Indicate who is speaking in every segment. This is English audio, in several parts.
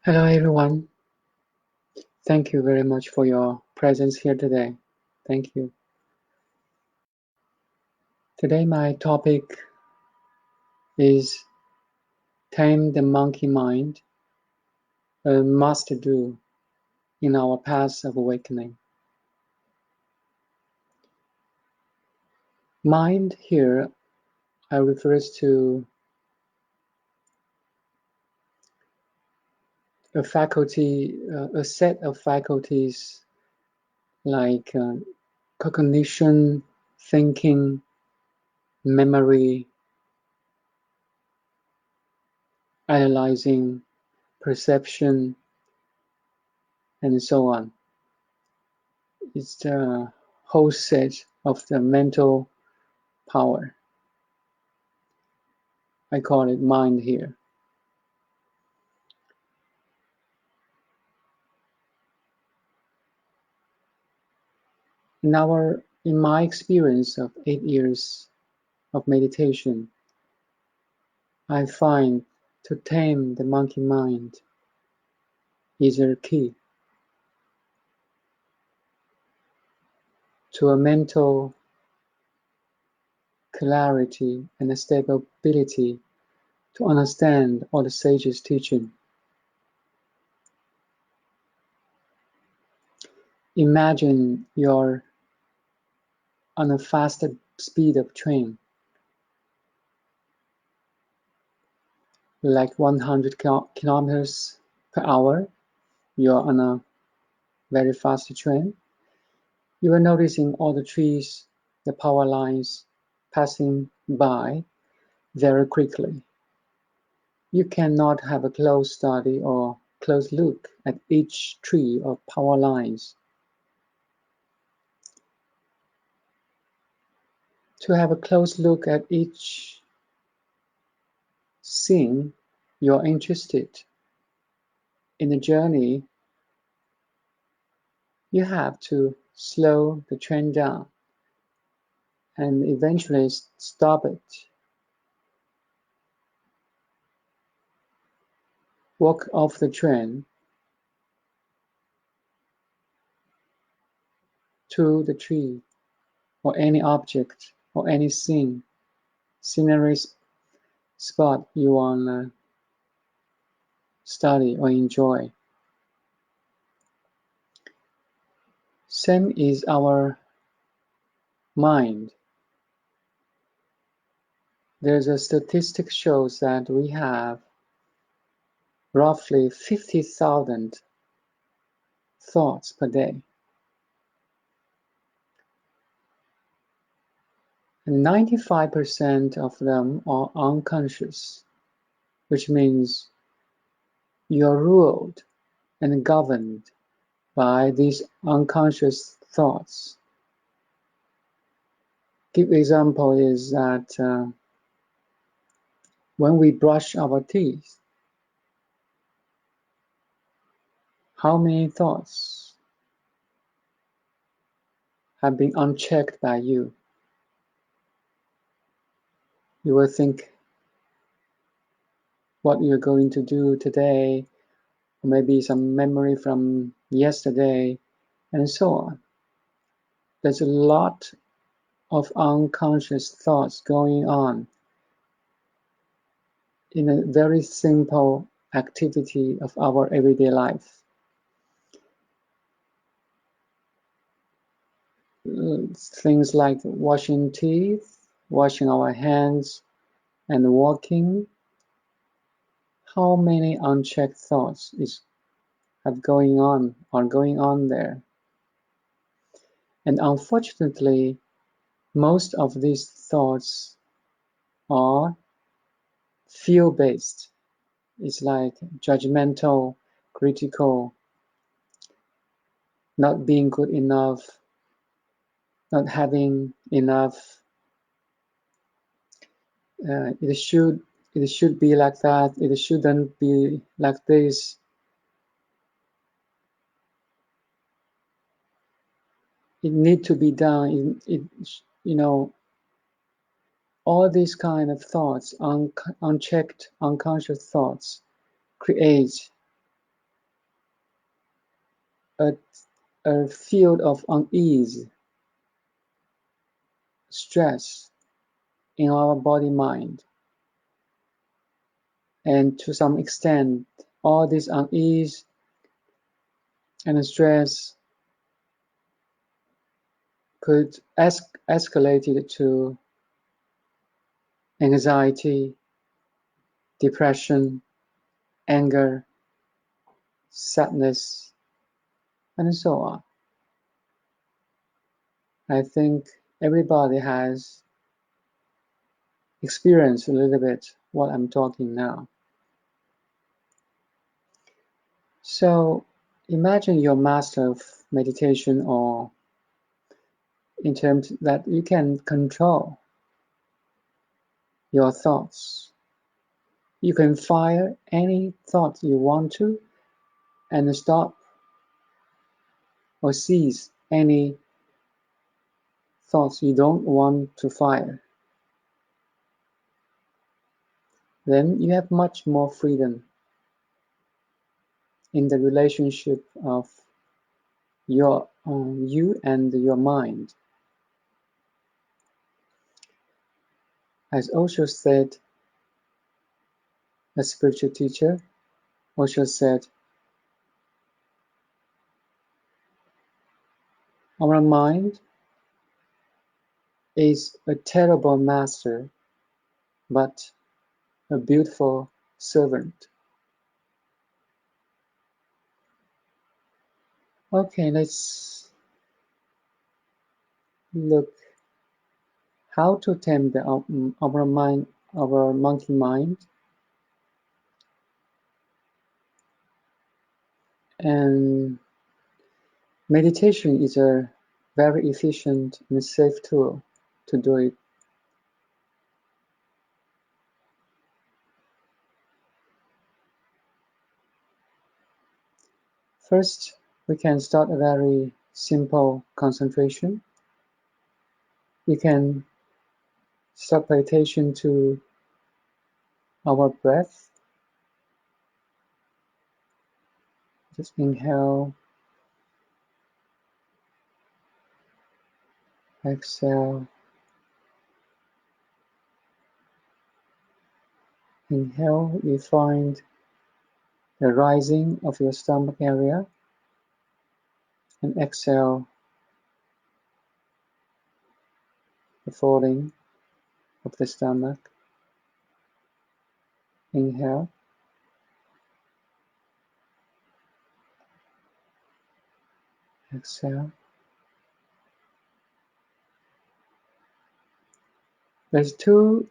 Speaker 1: Hello everyone. Thank you very much for your presence here today. Thank you. Today my topic is tame the monkey mind, a must-do in our path of awakening. Mind here refers to a faculty, a set of faculties like cognition, thinking, memory, analyzing, perception, and so on. It's the whole set of the mental power. I call it mind here. In my experience of 8 years of meditation, I find to tame the monkey mind is a key to a mental clarity and a stability to understand all the sages' teaching. Imagine you're on a faster speed of train, like 100 kilometers per hour. You're on a very fast train. You are noticing all the trees, the power lines passing by very quickly. You cannot have a close study or close look at each tree or power lines. To have a close look at each scene you're interested in the journey, you have to slow the train down and eventually stop it. Walk off the train to the tree or any object or any scenery spot you want to study or enjoy. Same is our mind. There's a statistic shows that we have roughly 50,000 thoughts per day. And 95% of them are unconscious, which means you're ruled and governed by these unconscious thoughts. Give example is that when we brush our teeth, how many thoughts have been unchecked by you? You will think what you're going to do today, or maybe some memory from yesterday, and so on. There's a lot of unconscious thoughts going on in a very simple activity of our everyday life. Things like washing teeth, washing our hands, and walking. How many unchecked thoughts are going on there? And unfortunately, most of these thoughts are fear-based. It's like judgemental, critical, not being good enough, not having enough. It should be like that. It shouldn't be like this. It need to be done. All these kind of thoughts, unchecked, unconscious thoughts, create a, a field of unease, stress in our body mind. And to some extent, all this unease and stress could escalate it to anxiety, depression, anger, sadness, and so on. I think everybody has experienced a little bit what I'm talking now. So imagine you're master of meditation, or in terms that you can control your thoughts. You can fire any thought you want to and stop or cease any thoughts you don't want to fire. Then you have much more freedom in the relationship of you and your mind. As Osho said, a spiritual teacher, Osho said, our mind is a terrible master, but a beautiful servant. Okay, let's look how to tame our mind, our monkey mind. And meditation is a very efficient and safe tool to do it. First, we can start a very simple concentration. You can start pay attention to our breath. Just inhale, exhale. Inhale, you find the rising of your stomach area, and exhale, the falling of the stomach. Inhale, exhale. There's two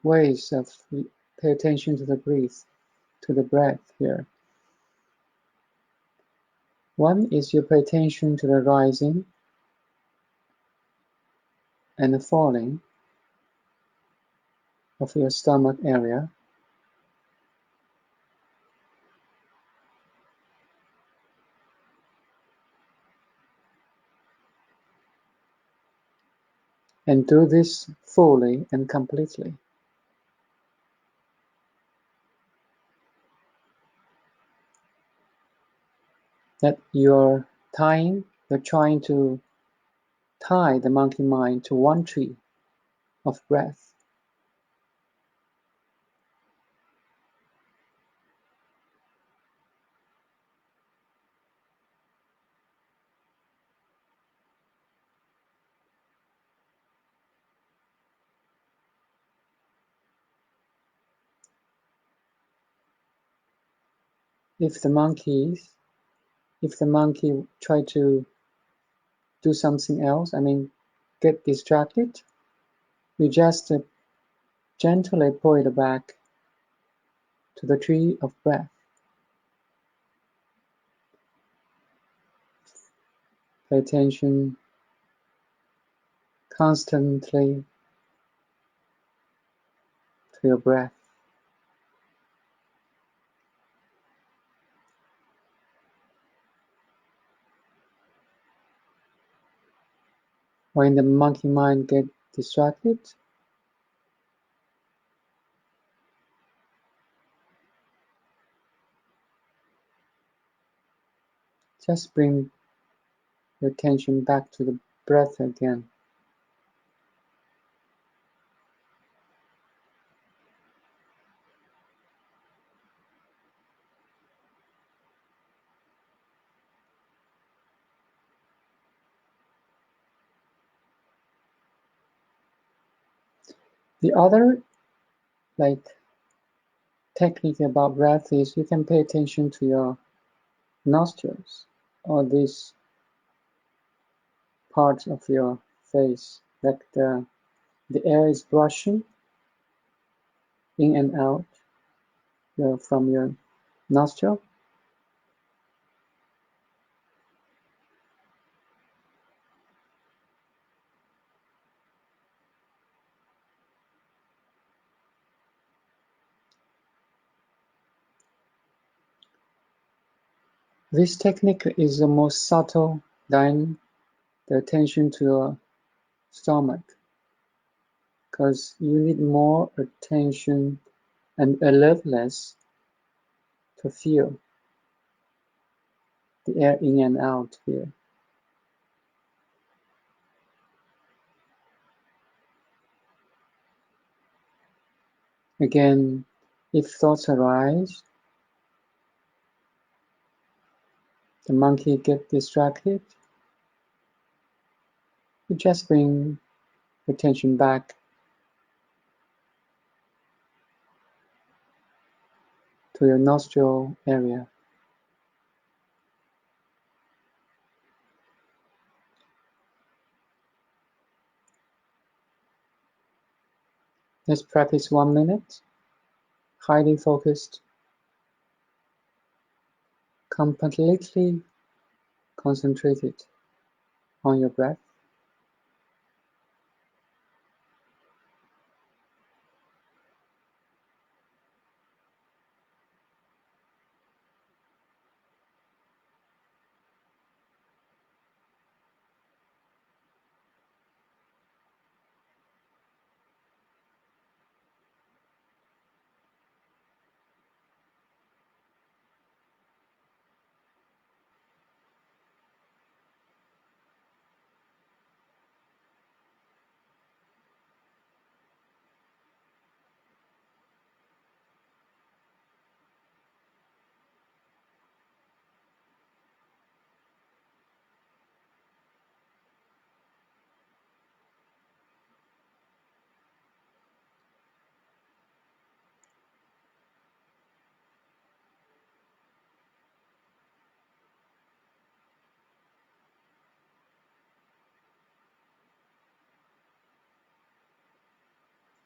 Speaker 1: ways of pay attention to the breath here. One is you pay attention to the rising and the falling of your stomach area. And do this fully and completely. That you're trying to tie the monkey mind to one tree of breath. If the monkey try to do something else, get distracted, you just gently pull it back to the tree of breath. Pay attention constantly to your breath. When the monkey mind gets distracted, Just bring your attention back to the breath again. The other technique about breath is you can pay attention to your nostrils or these parts of your face, like the air is brushing in and out from your nostril. This technique is the most subtle than the attention to your stomach, because you need more attention and alertness to feel the air in and out here. Again, if thoughts arise, the monkey gets distracted, you just bring attention back to your nostril area. Let's practice 1 minute, highly focused, completely concentrated on your breath.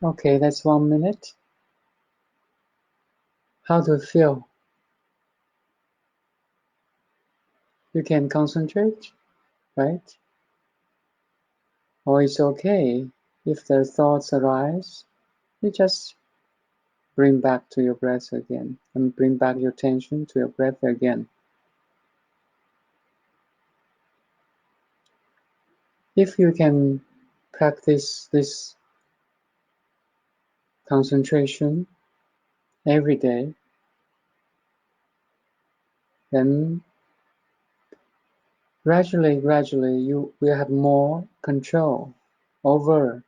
Speaker 1: Okay, that's 1 minute. How do you feel? You can concentrate, right? Or it's okay if the thoughts arise, you just bring back to your breath again and bring back your attention to your breath again. If you can practice this concentration every day, then gradually you will have more control over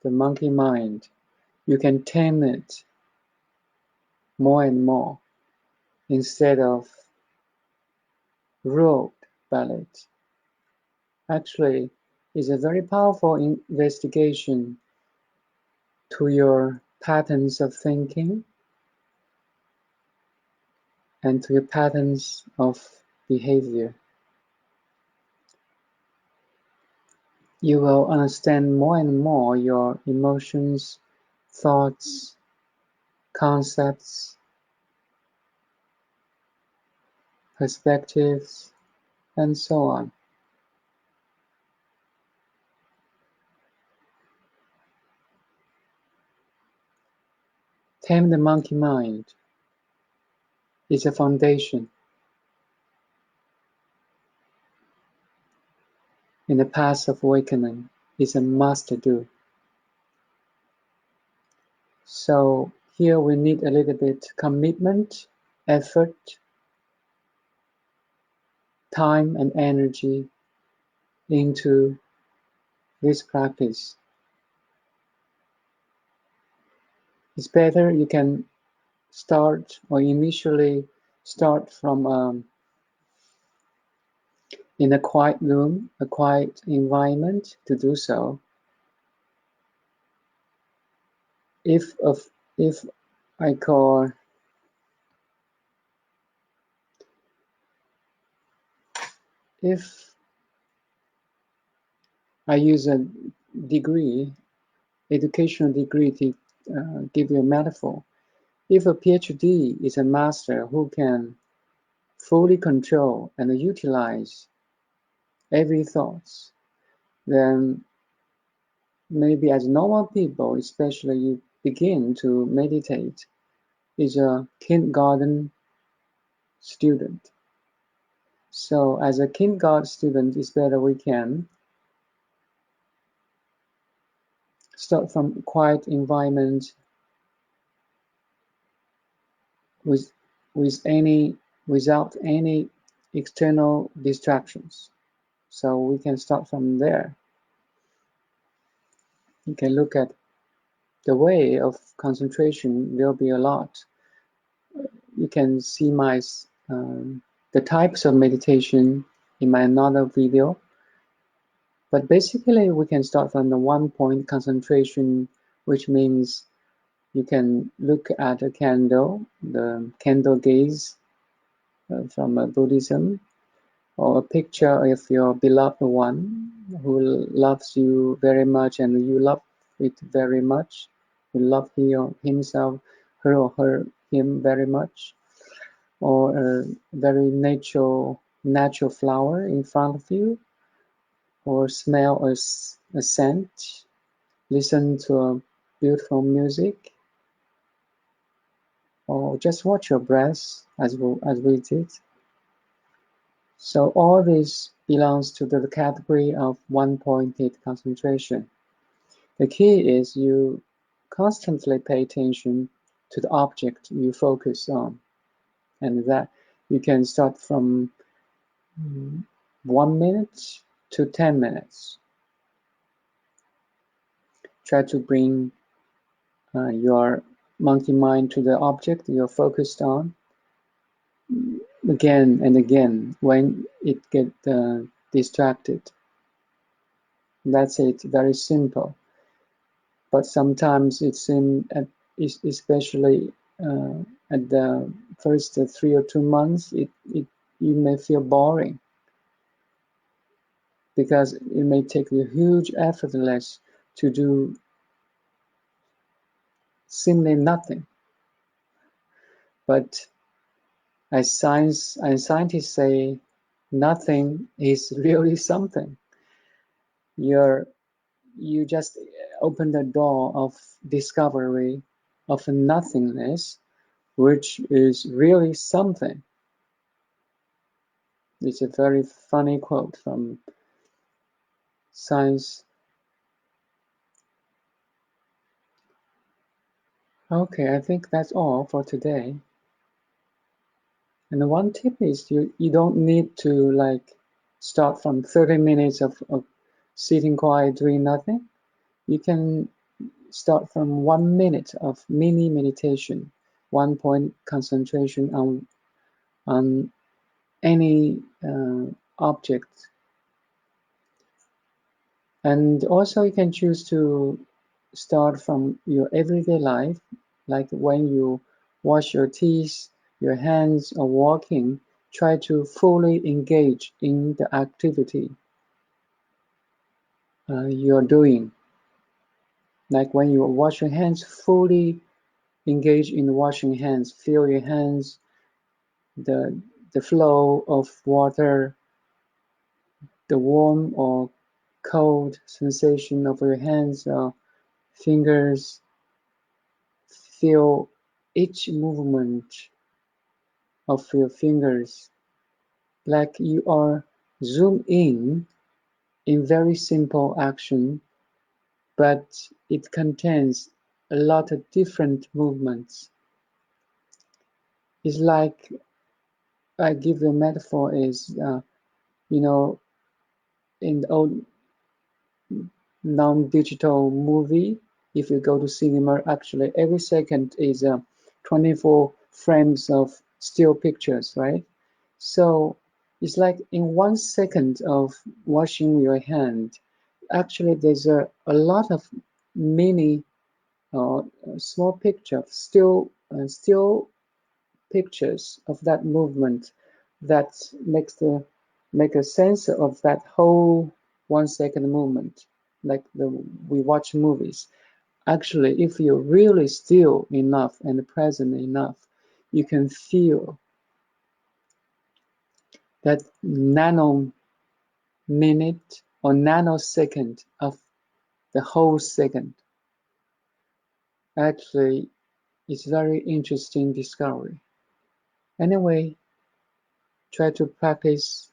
Speaker 1: the monkey mind. You can tame it more and more instead of ruled by it. Actually, it's a very powerful investigation to your patterns of thinking and to your patterns of behavior. You will understand more and more your emotions, thoughts, concepts, perspectives, and so on. Tame the monkey mind is a foundation in the path of awakening. Is a must-do. So here we need a little bit commitment, effort, time and energy into this practice. It's better you can start or initially start from in a quiet room, a quiet environment to do so. If I call if I use a degree, educational degree to give you a metaphor. If a PhD is a master who can fully control and utilize every thought, then maybe as normal people, especially you begin to meditate, is a kindergarten student. So as a kindergarten student, it's better we can start from quiet environment with with any without any external distractions. So we can start from there. You can look at the way of concentration. There'll be a lot. You can see my the types of meditation in my another video. But basically, we can start from the one-point concentration, which means you can look at a candle, the candle gaze from Buddhism, or a picture of your beloved one who loves you very much and you love it very much. You love himself, her or him very much. Or a very natural flower in front of you, or smell a scent, listen to a beautiful music, or just watch your breath as we did. So all this belongs to the category of one-pointed concentration. The key is you constantly pay attention to the object you focus on, and that you can start from 1 minute to 10 minutes. Try to bring your monkey mind to the object you're focused on again and again when it gets distracted. That's it, very simple. But sometimes it seems, especially at the first 3 or 2 months, you may feel boring because it may take you huge effortless to do seemingly nothing. But as scientists say, nothing is really something. You just open the door of discovery of nothingness, which is really something. It's a very funny quote from science. Okay, I think that's all for today. And the one tip is you don't need to like start from 30 minutes of sitting quiet doing nothing. You can start from 1 minute of mini meditation, 1 point concentration on any object. And also you can choose to start from your everyday life, like when you wash your teeth, your hands, or walking. Try to fully engage in the activity you're doing. Like when you wash your hands, fully engage in washing hands. Feel your hands, the flow of water, the warm or cold sensation of your hands or fingers. Feel each movement of your fingers like you are zoom in very simple action, but it contains a lot of different movements. It's like I give the metaphor is You know, in the old non-digital movie, if you go to cinema, actually every second is 24 frames of still pictures, right? So it's like in 1 second of washing your hand, actually there's a lot of mini uh, small picture, still pictures of that movement that make a sense of that whole 1 second movement, like we watch movies. Actually, if you're really still enough and present enough, you can feel that nano minute or nanosecond of the whole second. Actually, it's very interesting discovery. Anyway, try to practice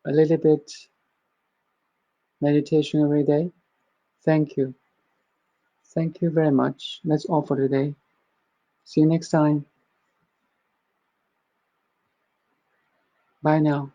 Speaker 1: a little bit meditation every day. Thank you. Thank you very much. That's all for today. See you next time. Bye now.